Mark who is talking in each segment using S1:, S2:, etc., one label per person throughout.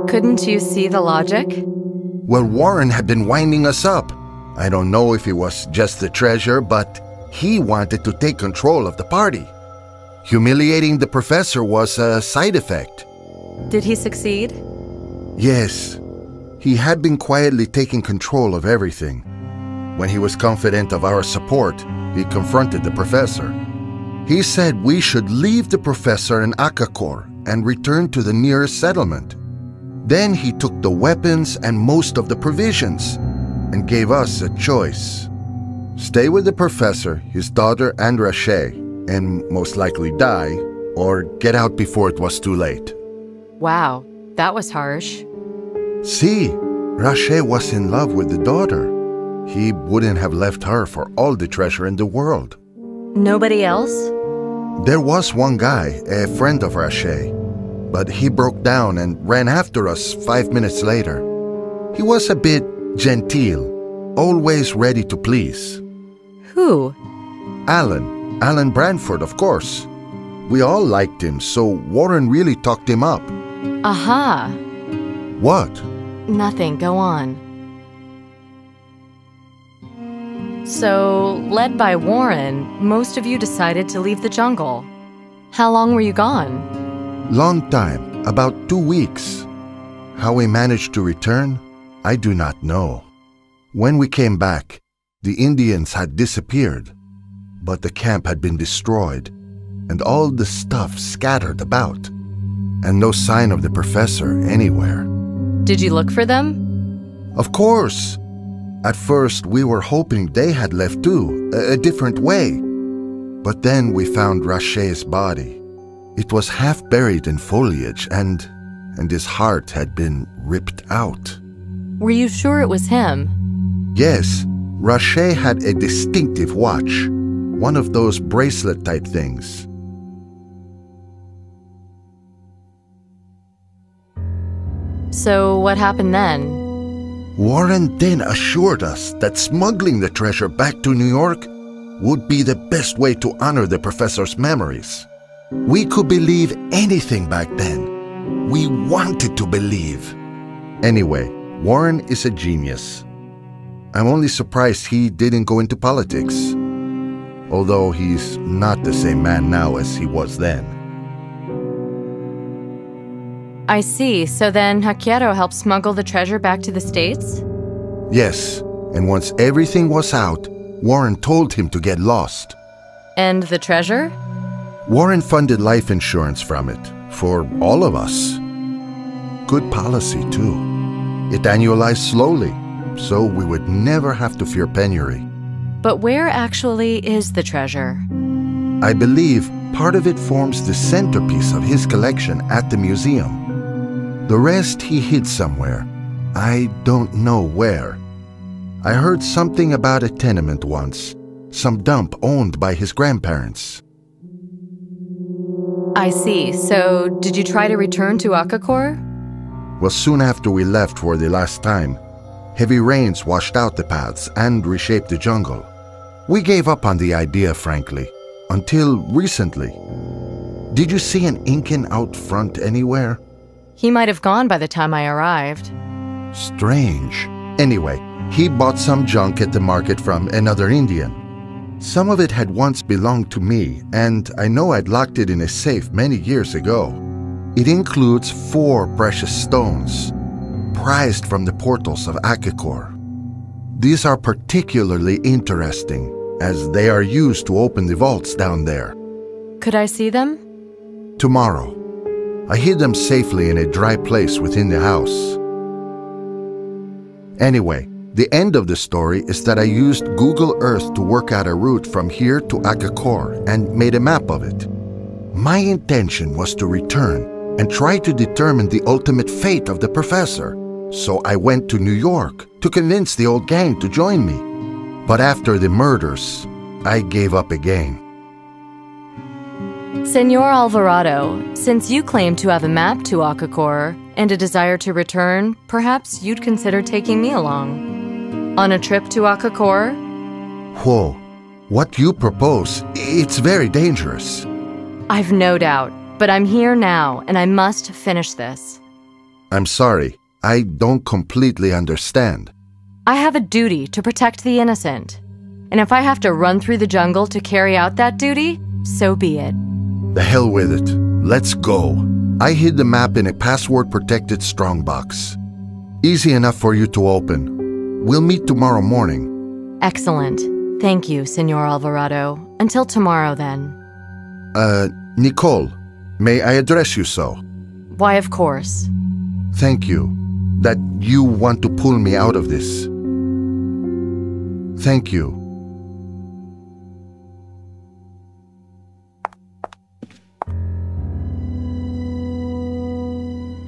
S1: Couldn't you see the logic?
S2: Well, Warren had been winding us up. I don't know if it was just the treasure, but he wanted to take control of the party. Humiliating the professor was a side effect.
S1: Did he succeed?
S2: Yes. He had been quietly taking control of everything. When he was confident of our support, he confronted the professor. He said we should leave the professor in Akakor and return to the nearest settlement. Then he took the weapons and most of the provisions and gave us a choice. Stay with the professor, his daughter and Rache, and most likely die, or get out before it was too late.
S1: Wow, that was harsh.
S2: See, Rache was in love with the daughter. He wouldn't have left her for all the treasure in the world.
S1: Nobody else?
S2: There was one guy, a friend of Rache, but he broke down and ran after us 5 minutes later. He was a bit genteel, always ready to please.
S1: Who?
S2: Alan Branford, of course. We all liked him, so Warren really talked him up.
S1: Aha!
S2: What?
S1: Nothing, go on. So, led by Warren, most of you decided to leave the jungle. How long were you gone?
S2: Long time, about 2 weeks. How we managed to return, I do not know. When we came back, the Indians had disappeared, but the camp had been destroyed, and all the stuff scattered about, and no sign of the professor anywhere.
S1: Did you look for them?
S2: Of course. At first, we were hoping they had left too, a different way. But then we found Rache's body. It was half buried in foliage, and his heart had been ripped out.
S1: Were you sure it was him?
S2: Yes, Rache had a distinctive watch, one of those bracelet-type things.
S1: So what happened then?
S2: Warren then assured us that smuggling the treasure back to New York would be the best way to honor the professor's memories. We could believe anything back then. We wanted to believe. Anyway, Warren is a genius. I'm only surprised he didn't go into politics, although he's not the same man now as he was then.
S1: I see. So then Akakor helped smuggle the treasure back to the States?
S2: Yes, and once everything was out, Warren told him to get lost.
S1: And the treasure?
S2: Warren funded life insurance from it, for all of us. Good policy, too. It annualized slowly, so we would never have to fear penury.
S1: But where actually is the treasure?
S2: I believe part of it forms the centerpiece of his collection at the museum. The rest he hid somewhere. I don't know where. I heard something about a tenement once, some dump owned by his grandparents.
S1: I see. So, did you try to return to Akakor?
S2: Well, soon after we left for the last time, heavy rains washed out the paths and reshaped the jungle. We gave up on the idea, frankly, until recently. Did you see an Incan out front anywhere?
S1: He might have gone by the time I arrived.
S2: Strange. Anyway, he bought some junk at the market from another Indian. Some of it had once belonged to me, and I know I'd locked it in a safe many years ago. It includes 4 precious stones, prized from the portals of Akakor. These are particularly interesting, as they are used to open the vaults down there.
S1: Could I see them?
S2: Tomorrow. I hid them safely in a dry place within the house. Anyway, the end of the story is that I used Google Earth to work out a route from here to Akakor and made a map of it. My intention was to return and try to determine the ultimate fate of the professor, so I went to New York to convince the old gang to join me. But after the murders, I gave up again.
S1: Senor Alvarado, since you claim to have a map to Akakor and a desire to return, perhaps you'd consider taking me along. On a trip to Akakor?
S2: Whoa, what you propose, it's very dangerous.
S1: I've no doubt, but I'm here now and I must finish this.
S2: I'm sorry. I don't completely understand.
S1: I have a duty to protect the innocent. And if I have to run through the jungle to carry out that duty, so be it.
S2: The hell with it. Let's go. I hid the map in a password-protected strongbox. Easy enough for you to open. We'll meet tomorrow morning.
S1: Excellent. Thank you, Senor Alvarado. Until tomorrow, then.
S2: Nicole, may I address you so?
S1: Why, of course.
S2: Thank you. That you want to pull me out of this. Thank you.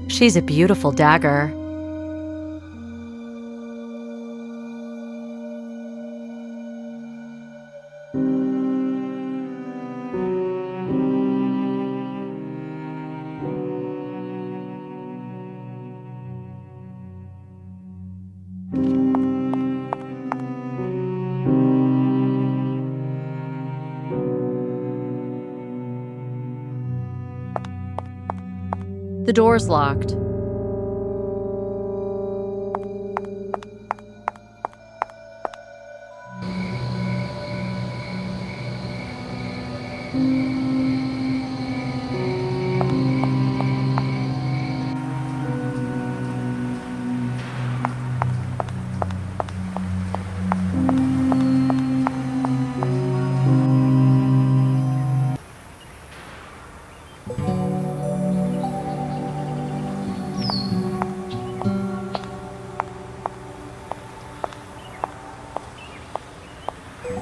S1: She's a beautiful dagger. The door's locked.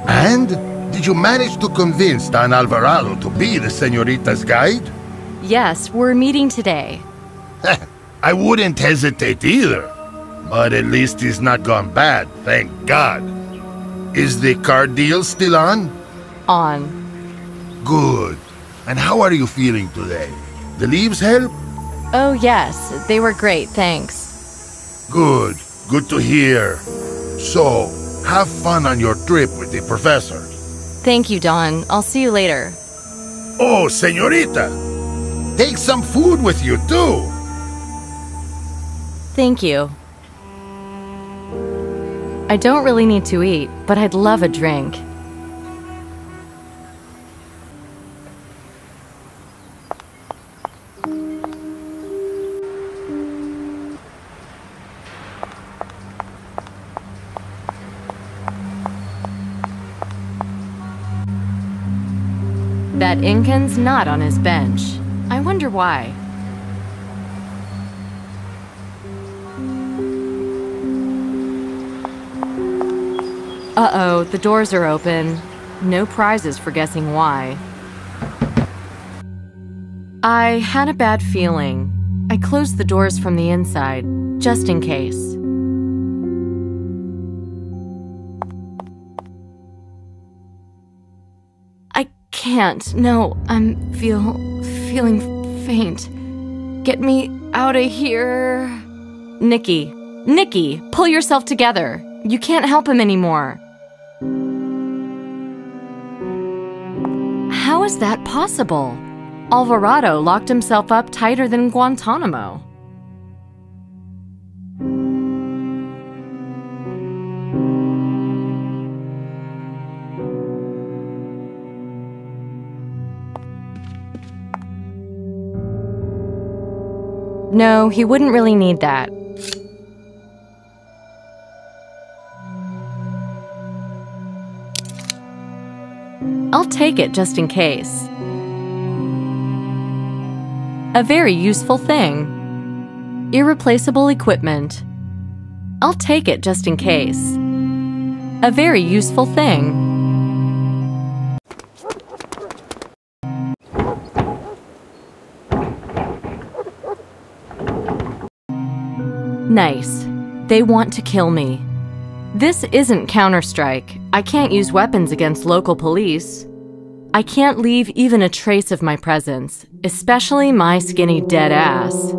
S2: And? Did you manage to convince Don Alvarado to be the señorita's guide?
S1: Yes, we're meeting today.
S2: I wouldn't hesitate either. But at least he's not gone bad, thank God. Is the car deal still on?
S1: On.
S2: Good. And how are you feeling today? The leaves help?
S1: Oh, yes. They were great, thanks.
S2: Good. Good to hear. So, have fun on your trip with the professor.
S1: Thank you, Don. I'll see you later.
S2: Oh, señorita! Take some food with you, too!
S1: Thank you. I don't really need to eat, but I'd love a drink. That Incan's not on his bench. I wonder why. Uh-oh, the doors are open. No prizes for guessing why. I had a bad feeling. I closed the doors from the inside, just in case. I can't. No, I'm feeling faint. Get me out of here. Nikki, pull yourself together. You can't help him anymore. How is that possible? Alvarado locked himself up tighter than Guantanamo. No, he wouldn't really need that. I'll take it just in case. A very useful thing. Irreplaceable equipment. I'll take it just in case. A very useful thing. Nice. They want to kill me. This isn't Counter-Strike. I can't use weapons against local police. I can't leave even a trace of my presence, especially my skinny dead ass.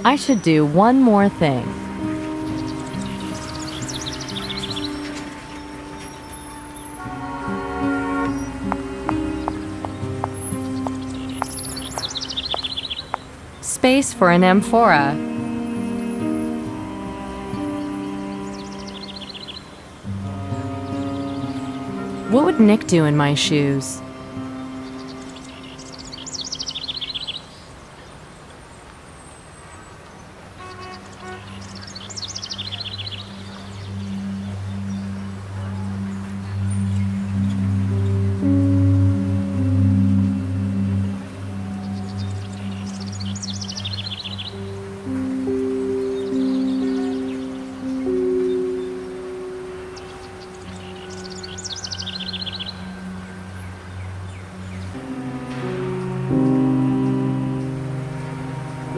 S1: I should do one more thing. Space for an amphora. What would Nick do in my shoes?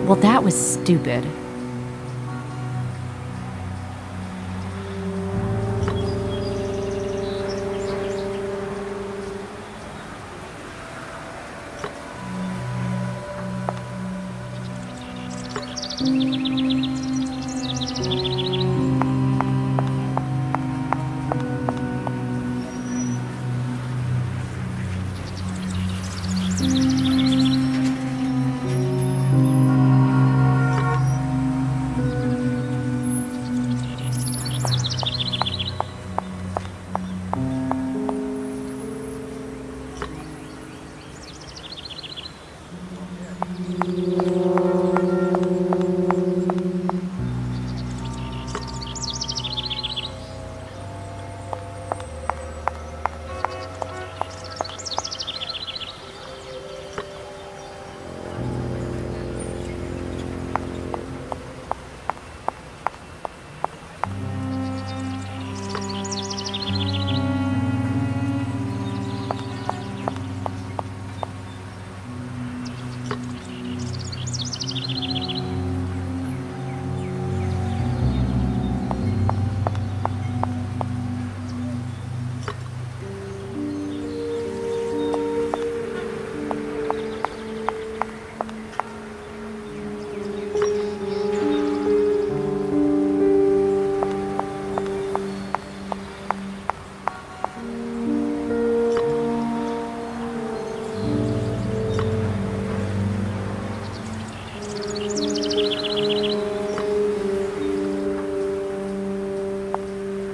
S1: Well, that was stupid.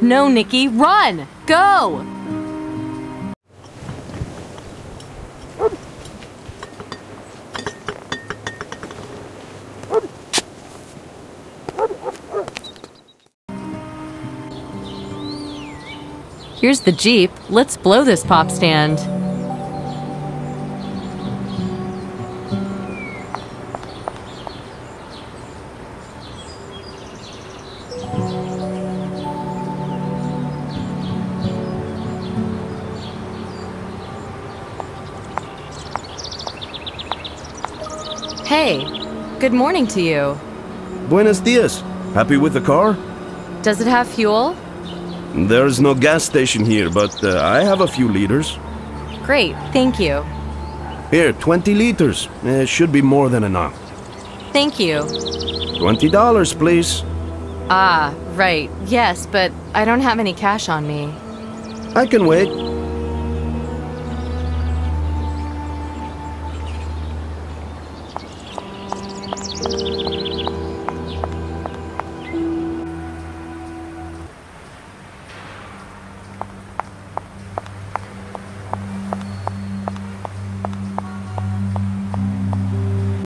S1: No, Nikki, run! Go! Here's the Jeep. Let's blow this pop stand. Hey, good morning to you.
S3: Buenos dias. Happy with the car?
S1: Does it have fuel?
S3: There's no gas station here, but I have a few liters.
S1: Great, thank you.
S3: Here, 20 liters. Should be more than enough.
S1: Thank you.
S3: $20, please.
S1: Ah, right. Yes, but I don't have any cash on me.
S3: I can wait.